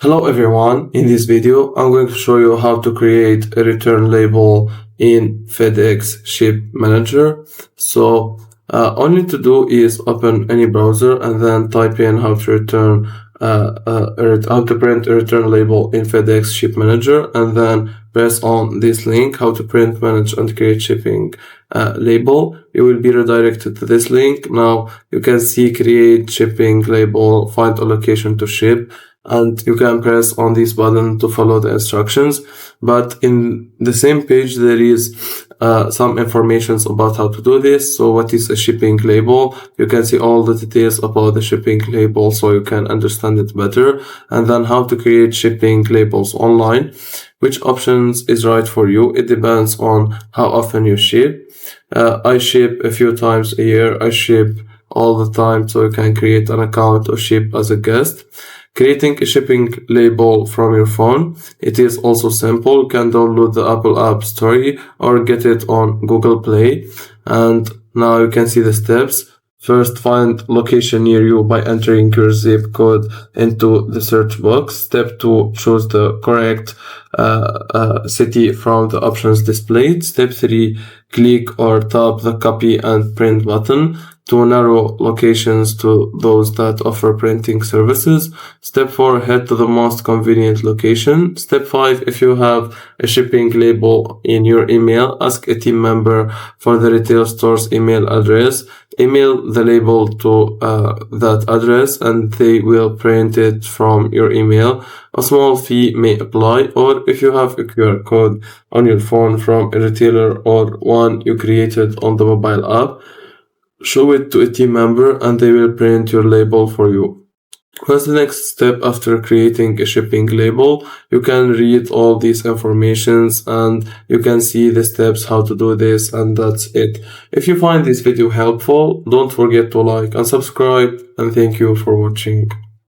Hello everyone, in this video I'm going to show you how to create a return label in FedEx Ship Manager. So all you need to do is open any browser and then type in how to print a return label in FedEx Ship Manager, and then press on this link, how to print, manage and create shipping label. You will be redirected to this link. Now you can see create shipping label, find a location to ship, and you can press on this button to follow the instructions. But in the same page there is some information about how to do this. So what is a shipping label? You can see all the details about the shipping label so you can understand it better. And then how to create shipping labels online. Which options is right for you? It depends on how often you ship. I ship a few times a year. I ship all the time, so you can create an account or ship as a guest. Creating a shipping label from your phone. It is also simple. You can download the Apple App Store or get it on Google Play. And now you can see the steps. First, find location near you by entering your zip code into the search box. Step 2, choose the correct city from the options displayed. Step 3, click or tap the copy and print button to narrow locations to those that offer printing services. Step 4, head to the most convenient location. Step 5, if you have a shipping label in your email, ask a team member for the retail store's email address. Email the label to that address and they will print it from your email. A small fee may apply, or if you have a QR code on your phone from a retailer or one you created on the mobile app, show it to a team member and they will print your label for you. What's the next step after creating a shipping label? You can read all these informations and you can see the steps how to do this, and that's it. If you find this video helpful, don't forget to like and subscribe, and thank you for watching.